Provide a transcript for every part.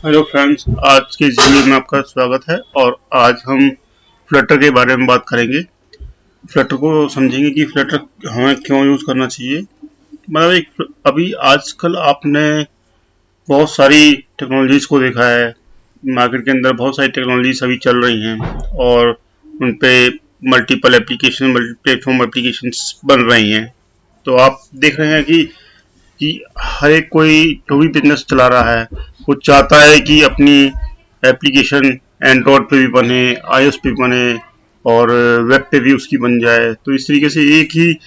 Hello friends, आज के इस वीडियो में आपका स्वागत है। और आज हम फ्लटर के बारे में बात करेंगे। फ्लटर को समझेंगे कि फ्लटर हमें क्यों यूज़ करना चाहिए। मतलब अभी आजकल आपने बहुत सारी टेक्नोलॉजीज़ को देखा है। मार्केट के अंदर बहुत सारी टेक्नोलॉजीज अभी चल रही हैं और उन पे मल्टी प्लेटफॉर्म एप्लीकेशंस बन रही हैं। तो आप देख रहे हैं कि हर एक कोई जो भी बिजनेस चला रहा है वो चाहता है कि अपनी एप्लीकेशन एंड्रॉयड पे भी बने, आईओएस पे भी बने और वेब पे भी उसकी बन जाए। तो इस तरीके से एक ही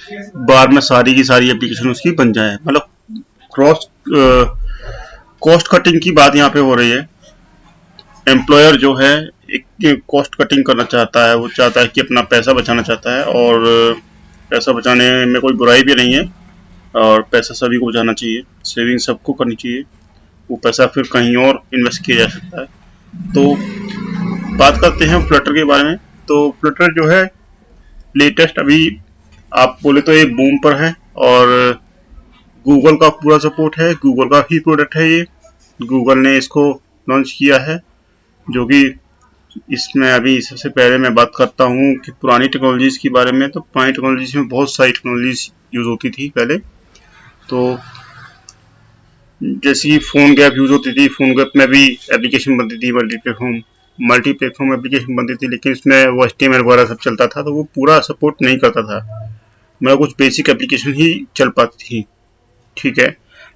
बार में सारी की सारी एप्लीकेशन उसकी बन जाए। मतलब क्रॉस कॉस्ट कटिंग की बात यहाँ पे हो रही है। एम्प्लॉयर जो है एक कॉस्ट कटिंग करना चाहता है, वो चाहता है कि अपना पैसा बचाना चाहता है। और पैसा बचाने में कोई बुराई भी नहीं है और पैसा सभी को बचाना चाहिए, सेविंग सबको करनी चाहिए। वो पैसा फिर कहीं और इन्वेस्ट किया जा सकता है। तो बात करते हैं फ्लटर के बारे में। तो फ्लटर जो है लेटेस्ट अभी आप बोले तो ये बूम पर है और गूगल का पूरा सपोर्ट है, गूगल का ही प्रोडक्ट है ये। गूगल ने इसको लॉन्च किया है, जो कि इसमें अभी सबसे पहले मैं बात करता हूँ कि पुरानी टेक्नोलॉजीज के बारे में। तो पुरानी टेक्नोलॉजीज में बहुत सारी टेक्नोलॉजीज यूज होती थी पहले। तो जैसे कि फ़ोन गैप यूज़ होती थी, फ़ोन गैप में भी एप्लीकेशन बनती थी, मल्टी प्लेटफॉर्म एप्लीकेशन बनती थी, लेकिन इसमें वो HTML वगैरह सब चलता था, तो वो पूरा सपोर्ट नहीं करता था। मतलब कुछ बेसिक एप्लीकेशन ही चल पाती थी, ठीक है।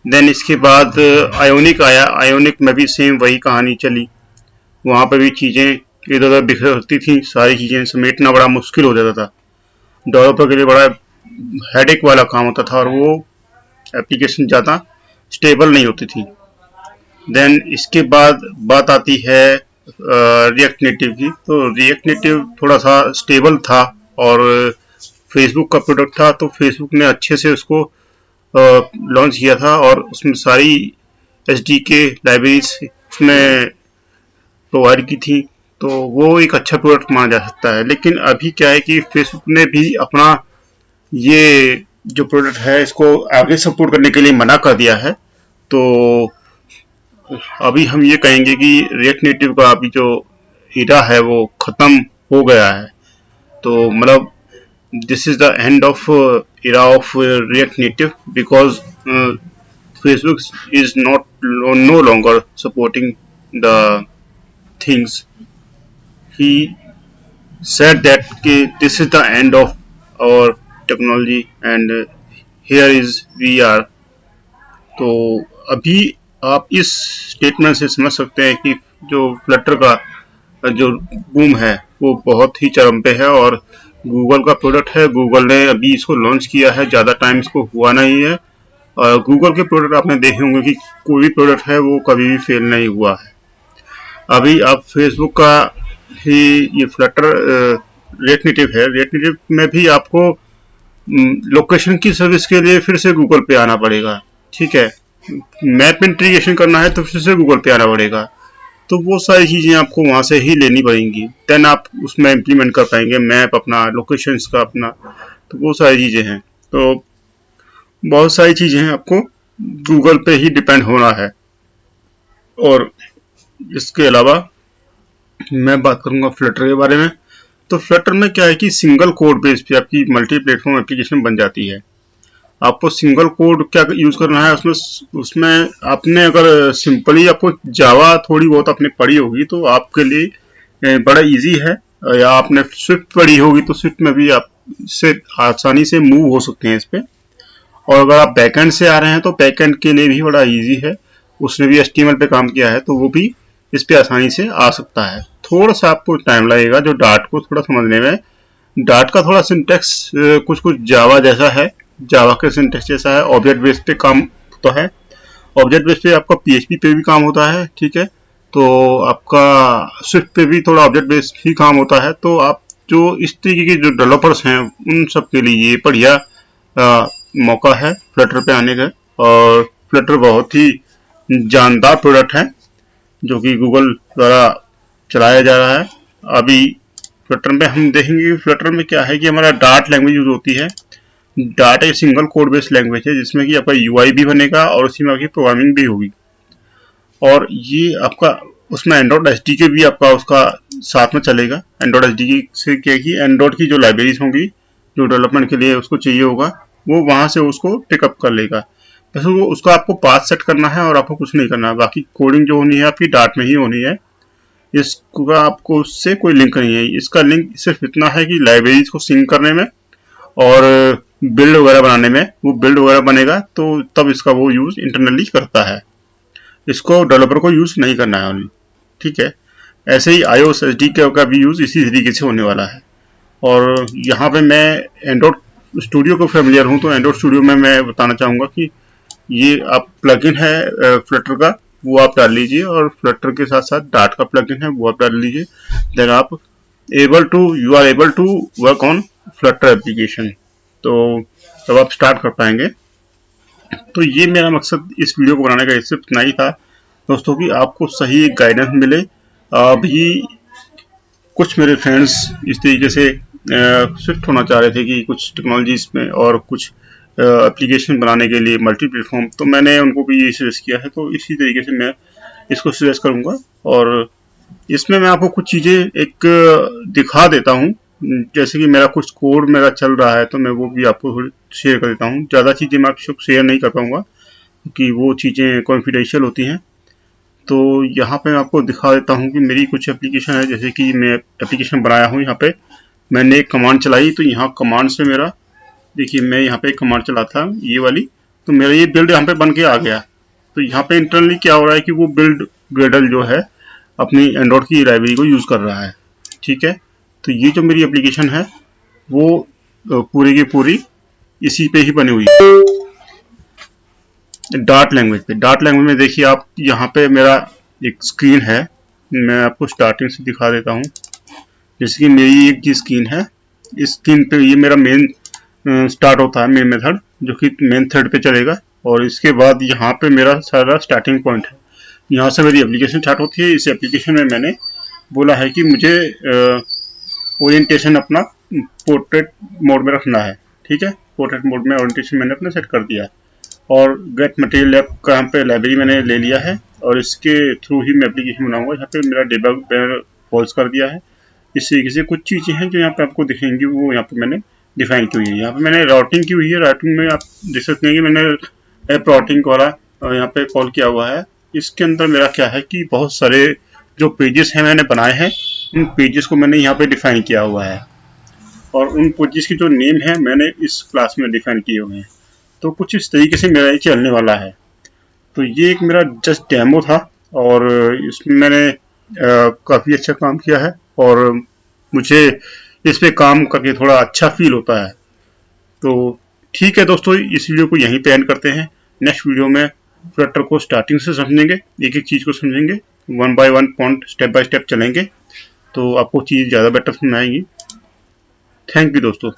देन इसके बाद आयोनिक आया। आयोनिक में भी सेम वही कहानी चली। वहाँ पर भी चीज़ें इधर उधर बिखरती थी, सारी चीज़ें समेटना बड़ा मुश्किल हो जाता था, डेवलपर के लिए बड़ा हेडेक वाला काम होता था और वो एप्लीकेशन ज़्यादा स्टेबल नहीं होती थी। देन इसके बाद बात आती है रिएक्ट नेटिव की। तो रिएक्ट नेटिव थोड़ा सा स्टेबल था और फेसबुक का प्रोडक्ट था, तो फेसबुक ने अच्छे से उसको लॉन्च किया था और उसमें सारी SDK लाइब्रेरीज उसमें प्रोवाइड की थी। तो वो एक अच्छा प्रोडक्ट माना जा सकता है। लेकिन अभी क्या है कि फेसबुक ने भी अपना ये जो प्रोडक्ट है इसको आगे सपोर्ट करने के लिए मना कर दिया है। तो अभी हम ये कहेंगे कि रिएक्ट नेटिव का अभी जो हीरा है वो खत्म हो गया है। तो मतलब this is the end of era of React Native, because Facebook is no longer supporting the things. He said that this is the end of our technology and here is we are. तो अभी आप इस statement से समझ सकते हैं कि जो फ्लटर का जो बूम है वो बहुत ही चरम पे है और गूगल का प्रोडक्ट है। गूगल ने अभी इसको लॉन्च किया है, ज़्यादा टाइम इसको हुआ नहीं है। और गूगल के प्रोडक्ट आपने देखे होंगे कि कोई भी प्रोडक्ट है वो कभी भी फेल नहीं हुआ है। अभी आप फेसबुक का ही ये फ्लटर रिएक्ट नेटिव है। रिएक्ट नेटिव में भी आपको लोकेशन की सर्विस के लिए फिर से गूगल पे आना पड़ेगा, ठीक है। मैप इंटीग्रेशन करना है तो फिर से गूगल पे आना पड़ेगा। तो वो सारी चीज़ें आपको वहाँ से ही लेनी पड़ेंगी, देन आप उसमें इम्प्लीमेंट कर पाएंगे मैप अपना, लोकेशंस का अपना। तो वो सारी चीज़ें हैं। तो बहुत सारी चीज़ें हैं, आपको गूगल पे ही डिपेंड होना है। और इसके अलावा मैं बात करूँगा फ्लटर के बारे में। तो फ्लटर में क्या है कि सिंगल कोड बेस पे आपकी मल्टी प्लेटफॉर्म एप्लीकेशन बन जाती है। आपको सिंगल कोड क्या यूज़ करना है उसमें आपने अगर सिंपली आपको जावा थोड़ी बहुत आपने पढ़ी होगी तो आपके लिए बड़ा इजी है। या आपने स्विफ्ट पढ़ी होगी तो स्विफ्ट में भी आप इससे आसानी से मूव हो सकते हैं इस पर। और अगर आप बैकएंड से आ रहे हैं तो बैकएंड के लिए भी बड़ा इजी है, उसने भी HTML पे काम किया है तो वो भी इस पर आसानी से आ सकता है। थोड़ा सा आपको टाइम लगेगा जो डार्ट को थोड़ा समझने में। डार्ट का थोड़ा सिंटेक्स कुछ जावा जैसा है, जावा के सिंटेक्स जैसा है। ऑब्जेक्ट बेस पे काम होता है, ऑब्जेक्ट बेस पे आपका PHP पे भी काम होता है, ठीक है। तो आपका स्विफ्ट पे भी थोड़ा ऑब्जेक्ट बेस ही काम होता है। तो आप जो इस तरीके के जो डेवलपर्स हैं उन सब के लिए ये बढ़िया मौका है फ्लटर पे आने का। और फ्लटर बहुत ही जानदार प्रोडक्ट है जो कि गूगल द्वारा चलाया जा रहा है। अभी फ्लटर में हम देखेंगे कि फ्लटर में क्या है कि हमारा डार्ट लैंग्वेज यूज होती है। डार्ट एक सिंगल कोड बेस्ड लैंग्वेज है जिसमें कि आपका UI भी बनेगा और उसी में आपकी प्रोग्रामिंग भी होगी। और ये आपका उसमें एंड्रॉइड एसडीके भी आपका उसका साथ में चलेगा। एंड्रॉइड एसडीके से क्या है कि एंड्रॉइड की जो लाइब्रेरीज होंगी जो डेवलपमेंट के लिए उसको चाहिए होगा वो वहां से उसको पिकअप कर लेगा। बस वो उसका आपको पाथ सेट करना है और आपको कुछ नहीं करना है। बाकी कोडिंग जो होनी है आपकी डार्ट में ही होनी है। इसका आपको उससे कोई लिंक नहीं है। इसका लिंक सिर्फ इतना है कि लाइब्रेरीज को सिंक करने में और बिल्ड वगैरह बनाने में। वो बिल्ड वगैरह बनेगा तो तब इसका वो यूज इंटरनली करता है। इसको डेवलपर को यूज नहीं करना है ओनली, ठीक है। ऐसे ही iOS SDK का भी यूज इसी तरीके से होने वाला है। और यहाँ पे मैं एंड्रॉइड स्टूडियो को फेमिलियर हूँ, तो एंड्रॉइड स्टूडियो में मैं बताना चाहूँगा कि ये आप प्लगइन है फ्लटर का, वो आप डाल लीजिए, और फ्लटर के साथ साथ डार्ट का प्लगइन है वो आप डाल लीजिए। देन आप you are able to work on Flutter application. तो तब आप स्टार्ट कर पाएंगे। तो ये मेरा मकसद इस वीडियो को बनाने का सिर्फ इतना ही था दोस्तों, कि आपको सही एक गाइडेंस मिले। अभी कुछ मेरे फ्रेंड्स इस तरीके से शिफ्ट होना चाह रहे थे कि कुछ टेक्नोलॉजीज में और कुछ एप्लीकेशन बनाने के लिए मल्टी प्लेटफॉर्म, तो मैंने उनको भी ये सजेस्ट किया है। तो इसी तरीके से मैं इसको सजेस्ट करूंगा और इसमें मैं आपको कुछ चीज़ें एक दिखा देता हूँ। जैसे कि मेरा कुछ कोड मेरा चल रहा है तो मैं वो भी आपको थोड़ी शेयर कर देता हूँ। ज़्यादा चीज़ें मैं आपको शेयर नहीं कर पाऊँगा क्योंकि वो चीज़ें कॉन्फिडेंशियल होती हैं। तो यहाँ पे मैं आपको दिखा देता हूँ कि मेरी कुछ एप्लीकेशन है। जैसे कि मैं एप्लीकेशन बनाया हूँ, यहाँ पे मैंने एक कमांड चलाई, तो यहाँ कमांड से मेरा देखिए मैं यहाँ पे एक कमांड चला था ये वाली, तो मेरा ये बिल्ड यहाँ पे बन के आ गया। तो यहाँ पे इंटरनली क्या हो रहा है कि वो बिल्ड ग्रेडल जो है अपनी एंड्रॉइड की लाइब्रेरी को यूज कर रहा है, ठीक है। तो ये जो मेरी एप्लीकेशन है वो पूरी की पूरी इसी पे ही बनी हुई है, डार्ट लैंग्वेज पे। डार्ट लैंग्वेज में देखिए आप, यहाँ पे मेरा एक स्क्रीन है, मैं आपको स्टार्टिंग से दिखा देता हूँ। जैसे कि मेरी एक जी स्क्रीन है, इस स्क्रीन पे ये मेरा मेन स्टार्ट होता है, मेन मेथड जो कि मेन थ्रेड पे चलेगा। और इसके बाद यहाँ पे मेरा सारा स्टार्टिंग पॉइंट है, यहाँ से मेरी एप्लीकेशन स्टार्ट होती है। इस एप्लीकेशन में मैंने बोला है कि मुझे ओरिएंटेशन अपना पोर्ट्रेट मोड में रखना है, ठीक है। पोर्ट्रेट मोड में ओरिएंटेशन मैंने अपना सेट कर दिया है। और गेट मटेरियल लैब का यहाँ पे लाइब्रेरी मैंने ले लिया है और इसके थ्रू ही मैं एप्लीकेशन बनाऊंगा। यहाँ पे मेरा डेबग मैंने फॉल्स कर दिया है। इस तरीके से कुछ चीज़ें हैं जो यहाँ पे आपको दिखेंगी, वो यहाँ पे मैंने डिफाइन की हुई है। यहाँ पे मैंने राउटिंग की हुई है। राउटिंग में आप देख सकते हैं कि मैंने ऐप राउटिंग वाला यहाँ पे कॉल किया हुआ है। इसके अंदर मेरा क्या है कि बहुत सारे जो पेजेस हैं मैंने बनाए हैं, उन पेजेस को मैंने यहाँ पे डिफाइन किया हुआ है और उन पेजेस की जो नेम है मैंने इस क्लास में डिफाइन किए हुए हैं। तो कुछ इस तरीके से मेरा ये चलने वाला है। तो ये एक मेरा जस्ट डेमो था और इसमें मैंने काफ़ी अच्छा काम किया है और मुझे इस पे काम करके थोड़ा अच्छा फील होता है। तो ठीक है दोस्तों, इस वीडियो को यहीं पे एंड करते हैं। नेक्स्ट वीडियो में फ्लटर को स्टार्टिंग से समझेंगे, एक एक चीज़ को समझेंगे, one by one point step by step चलेंगे, तो आपको चीज़ ज़्यादा बेटर समझ आएगी। थैंक यू दोस्तों।